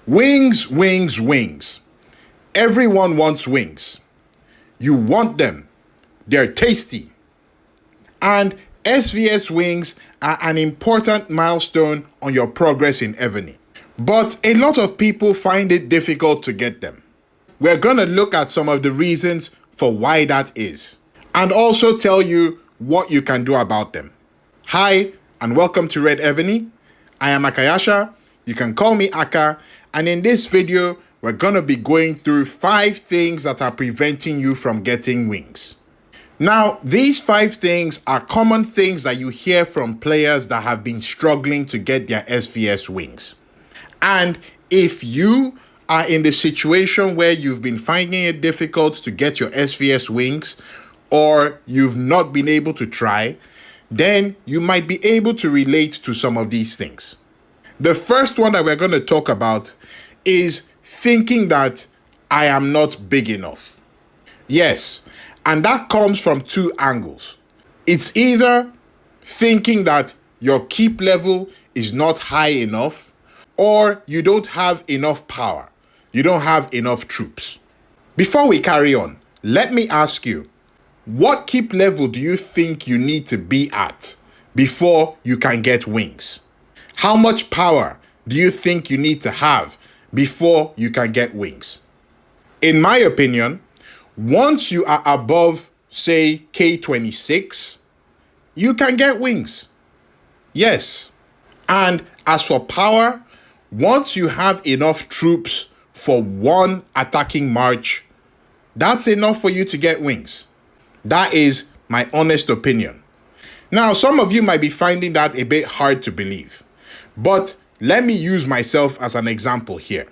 Wings, wings, wings. Everyone wants wings. You want them. They're tasty. And SVS wings are an important milestone on your progress in Evony. But a lot of people find it difficult to get them. We're going to look at some of the reasons for why that is, and also tell you what you can do about them. Hi, and welcome to Red Evony. I am Akayasha. You can call me Aka. And in this video, we're going to be going through 5 things that are preventing you from getting wings. Now, these 5 things are common things that you hear from players that have been struggling to get their SVS wings. And if you are in the situation where you've been finding it difficult to get your SVS wings, or you've not been able to try, then you might be able to relate to some of these things. The first one that we're going to talk about is thinking that I am not big enough. Yes, and that comes from 2 angles. It's either thinking that your keep level is not high enough, or you don't have enough power. You don't have enough troops. Before we carry on, let me ask you, what keep level do you think you need to be at before you can get wings? How much power do you think you need to have before you can get wings? In my opinion, once you are above, say, K26, you can get wings. Yes. And as for power, once you have enough troops for 1 attacking march, that's enough for you to get wings. That is my honest opinion. Now, some of you might be finding that a bit hard to believe, but let me use myself as an example here.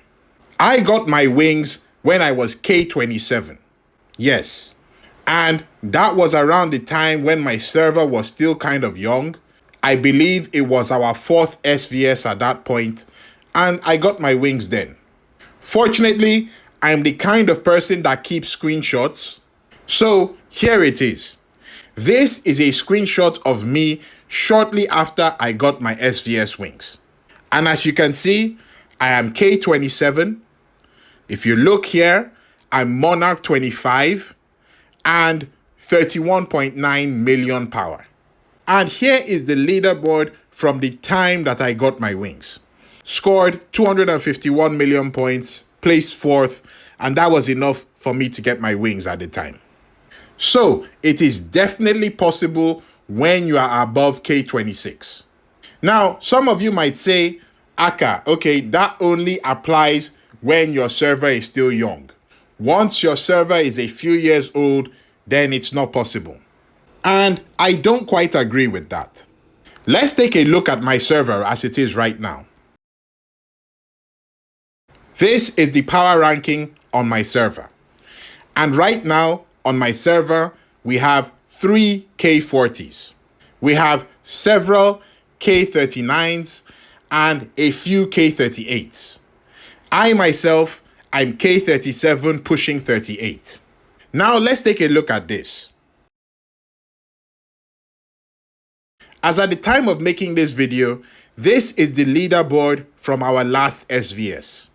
I got my wings when I was K27. Yes. And that was around the time when my server was still kind of young. I believe it was our 4th SVS at that point, and I got my wings then. Fortunately, I'm the kind of person that keeps screenshots. So here it is. This is a screenshot of me shortly after I got my SVS wings. And as you can see, I am K27. If you look here, I'm Monarch 25 and 31.9 million power. And here is the leaderboard from the time that I got my wings. Scored 251 million points, placed 4th, and that was enough for me to get my wings at the time. So it is definitely possible when you are above K26. Now, some of you might say, Aka, okay, that only applies when your server is still young. Once your server is a few years old, then it's not possible. And I don't quite agree with that. Let's take a look at my server as it is right now. This is the power ranking on my server. And right now on my server, we have 3 K40s. We have several K39s and a few K38s. I myself, I'm K37 pushing 38. Now let's take a look at this. As at the time of making this video, this is the leaderboard from our last SVS.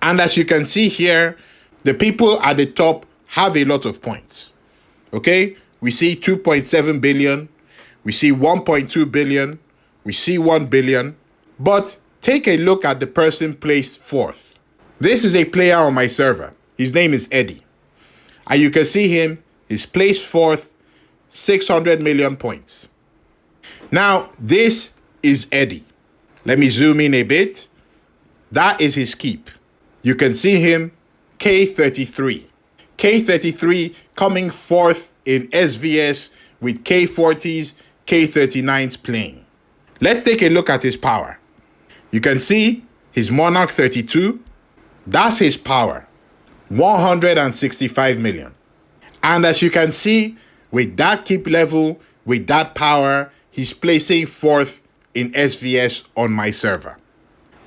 And as you can see here, the people at the top have a lot of points. Okay, we see 2.7 billion, we see 1.2 billion, we see 1 billion, but take a look at the person placed 4th. This is a player on my server. His name is Eddie. And you can see him, he's placed 4th, 600 million points. Now, this is Eddie. Let me zoom in a bit. That is his keep. You can see him, K33. K33 coming 4th in SVS with K40s, K39s playing. Let's take a look at his power. You can see his Monarch 32. That's his power, 165 million. And as you can see, with that keep level, with that power, he's placing 4th in SVS on my server.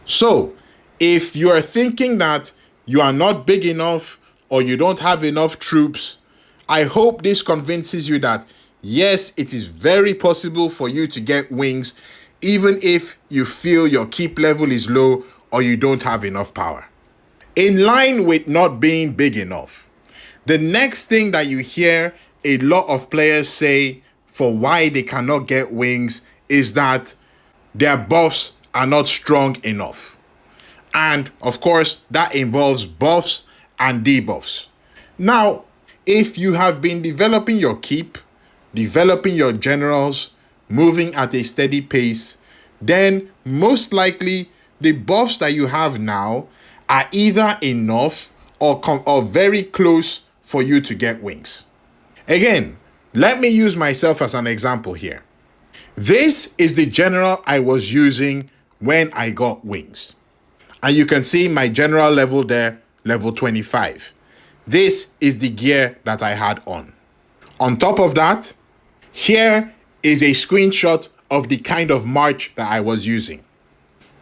So, if you are thinking that you are not big enough or you don't have enough troops, I hope this convinces you that yes, it is very possible for you to get wings even if you feel your keep level is low or you don't have enough power. In line with not being big enough, the next thing that you hear a lot of players say for why they cannot get wings is that their buffs are not strong enough. And of course, that involves buffs and debuffs. Now, if you have been developing your keep, developing your generals, moving at a steady pace, then most likely the buffs that you have now are either enough or very close for you to get wings. Again, let me use myself as an example here. This is the general I was using when I got wings. And you can see my general level there, level 25. This is the gear that I had on. On top of that, here is a screenshot of the kind of march that I was using.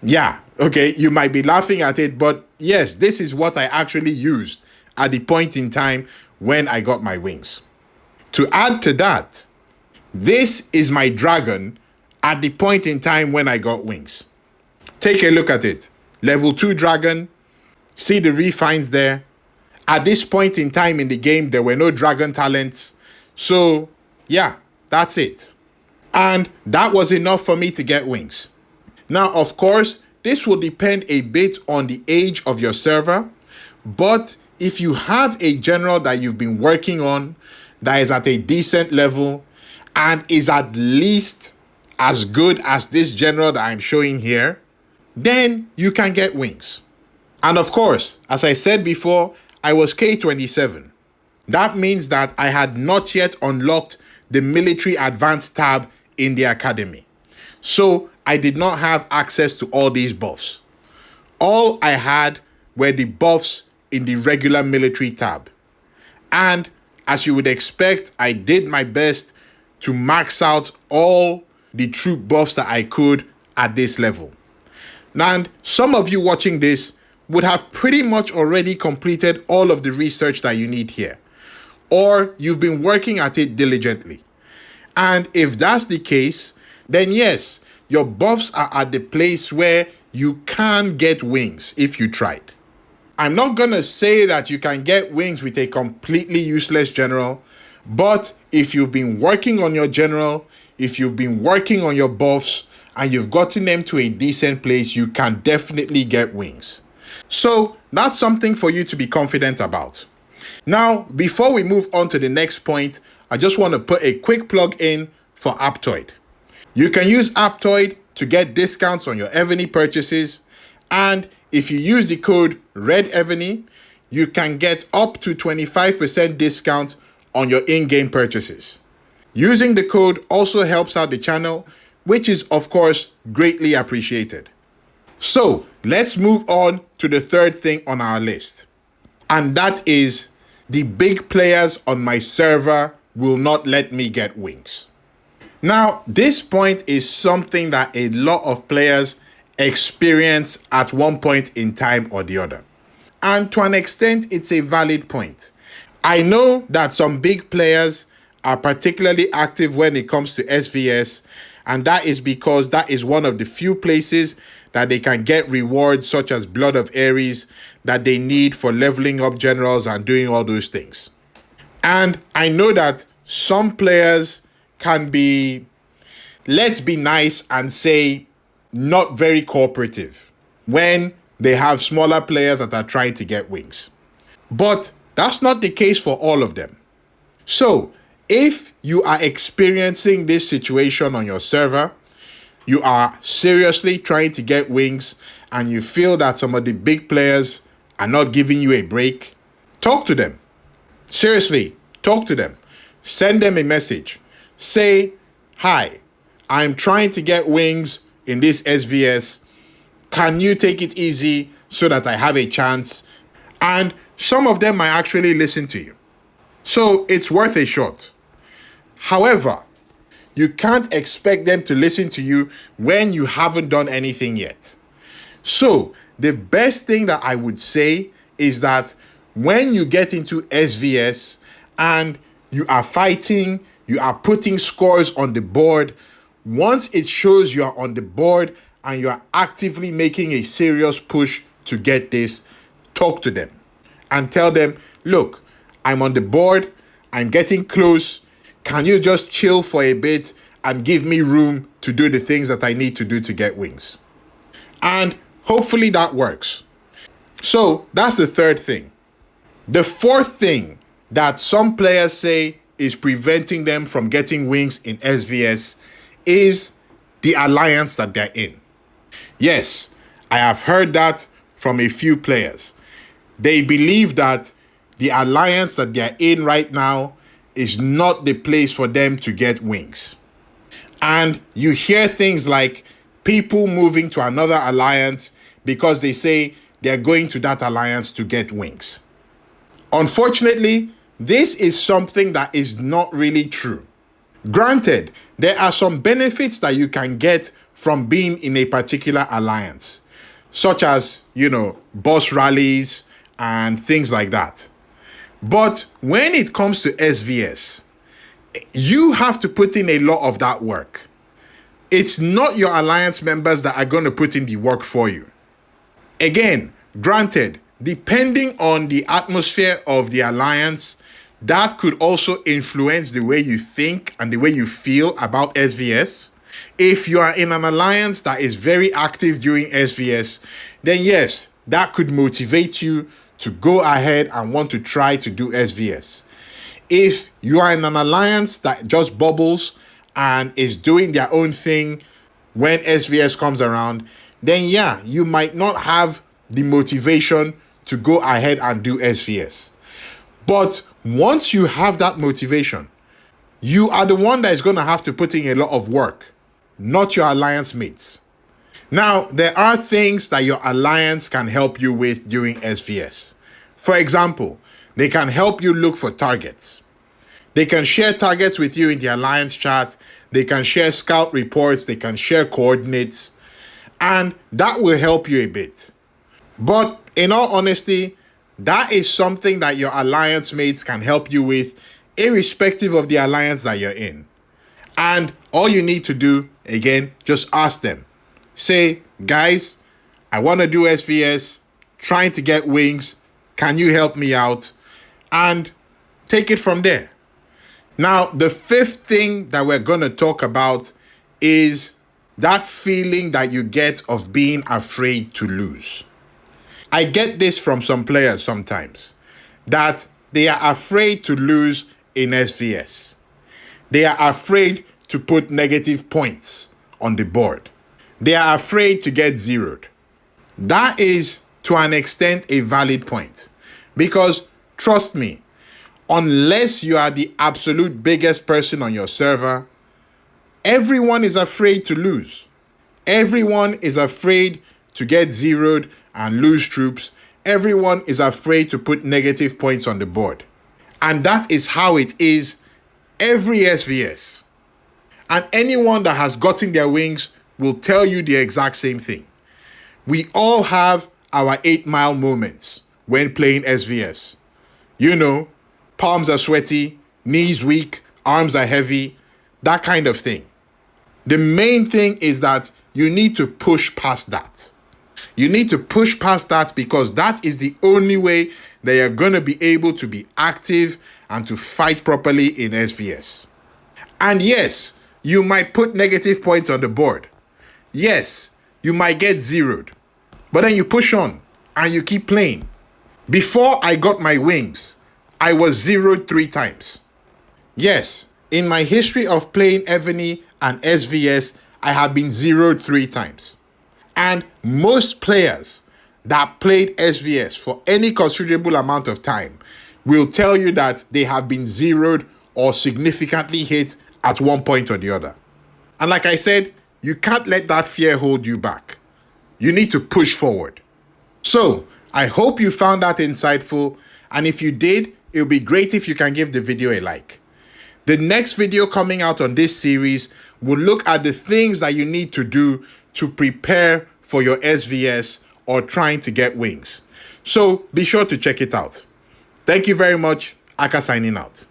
Yeah, okay, you might be laughing at it, but yes, this is what I actually used at the point in time when I got my wings. To add to that, this is my dragon at the point in time when I got wings. Take a look at it. Level 2 dragon. See the refines there. At this point in time in the game, there were no dragon talents. So, yeah, that's it. And that was enough for me to get wings. Now, of course, this will depend a bit on the age of your server. But if you have a general that you've been working on that is at a decent level and is at least as good as this general that I'm showing here, then you can get wings. And of course, as I said before, I was K27. That means that I had not yet unlocked the military advanced tab in the academy. So I did not have access to all these buffs. All I had were the buffs in the regular military tab. And as you would expect, I did my best to max out all the troop buffs that I could at this level. And some of you watching this would have pretty much already completed all of the research that you need here, or you've been working at it diligently. And if that's the case, then yes, your buffs are at the place where you can get wings if you tried. I'm not gonna say that you can get wings with a completely useless general, but if you've been working on your general, if you've been working on your buffs, and you've gotten them to a decent place, you can definitely get wings. So that's something for you to be confident about. Now, before we move on to the next point, I just want to put a quick plug in for AppTOIDE. You can use AppTOIDE to get discounts on your Evony purchases, and if you use the code REDEVONY, you can get up to 25% discount on your in-game purchases. Using the code also helps out the channel, which is of course greatly appreciated. So let's move on to the third thing on our list. And that is the big players on my server will not let me get wings. Now, this point is something that a lot of players experience at one point in time or the other. And to an extent, it's a valid point. I know that some big players are particularly active when it comes to SVS, and that is because that is one of the few places that they can get rewards such as Blood of Ares that they need for leveling up generals and doing all those things. And I know that some players can be, let's be nice and say, not very cooperative when they have smaller players that are trying to get wings. But that's not the case for all of them. So if you are experiencing this situation on your server, you are seriously trying to get wings, and you feel that some of the big players are not giving you a break, talk to them. Seriously, talk to them. Send them a message. Say, hi, I'm trying to get wings in this SVS. Can you take it easy so that I have a chance? And some of them might actually listen to you. So it's worth a shot. However, you can't expect them to listen to you when you haven't done anything yet. So the best thing that I would say is that when you get into SVS and you are fighting, you are putting scores on the board, once it shows you are on the board and you are actively making a serious push to get this, talk to them and tell them, look, I'm on the board, I'm getting close. Can you just chill for a bit and give me room to do the things that I need to do to get wings? And hopefully that works. So that's the third thing. The fourth thing that some players say is preventing them from getting wings in SVS is the alliance that they're in. Yes, I have heard that from a few players. They believe that the alliance that they're in right now is not the place for them to get wings. And you hear things like people moving to another alliance because they say they're going to that alliance to get wings. Unfortunately, this is something that is not really true. Granted, there are some benefits that you can get from being in a particular alliance, such as, boss rallies and things like that. But when it comes to SVS, you have to put in a lot of that work. It's not your alliance members that are going to put in the work for you. Again, granted, depending on the atmosphere of the alliance, that could also influence the way you think and the way you feel about SVS. If you are in an alliance that is very active during SVS, then yes, that could motivate you to go ahead and want to try to do SVS. If you are in an alliance that just bubbles and is doing their own thing when SVS comes around, then yeah, you might not have the motivation to go ahead and do SVS. But once you have that motivation, you are the one that is going to have to put in a lot of work, not your alliance mates. Now, there are things that your alliance can help you with during SVS. For example, they can help you look for targets. They can share targets with you in the alliance chat. They can share scout reports. They can share coordinates. And that will help you a bit. But in all honesty, that is something that your alliance mates can help you with, irrespective of the alliance that you're in. And all you need to do, again, just ask them. Say, guys, I want to do SVS, trying to get wings. Can you help me out? And take it from there. Now, the fifth thing that we're going to talk about is that feeling that you get of being afraid to lose. I get this from some players sometimes, that they are afraid to lose in SVS. They are afraid to put negative points on the board. They are afraid to get zeroed. That is, to an extent, a valid point. Because, trust me, unless you are the absolute biggest person on your server, everyone is afraid to lose. Everyone is afraid to get zeroed and lose troops. Everyone is afraid to put negative points on the board. And that is how it is every SVS. And anyone that has gotten their wings will tell you the exact same thing. We all have our 8-mile moments when playing SVS. Palms are sweaty, knees weak, arms are heavy, that kind of thing. The main thing is that you need to push past that. You need to push past that because that is the only way that you're going to be able to be active and to fight properly in SVS. And yes, you might put negative points on the board. Yes, you might get zeroed. But then you push on and you keep playing. Before I got my wings, I was zeroed 3 times. Yes, in my history of playing Evony and SVS, I have been zeroed 3 times. And most players that played SVS for any considerable amount of time will tell you that they have been zeroed or significantly hit at one point or the other. And like I said, you can't let that fear hold you back. You need to push forward. So, I hope you found that insightful. And if you did, it would be great if you can give the video a like. The next video coming out on this series will look at the things that you need to do to prepare for your SVS or trying to get wings. So be sure to check it out. Thank you very much. Aka signing out.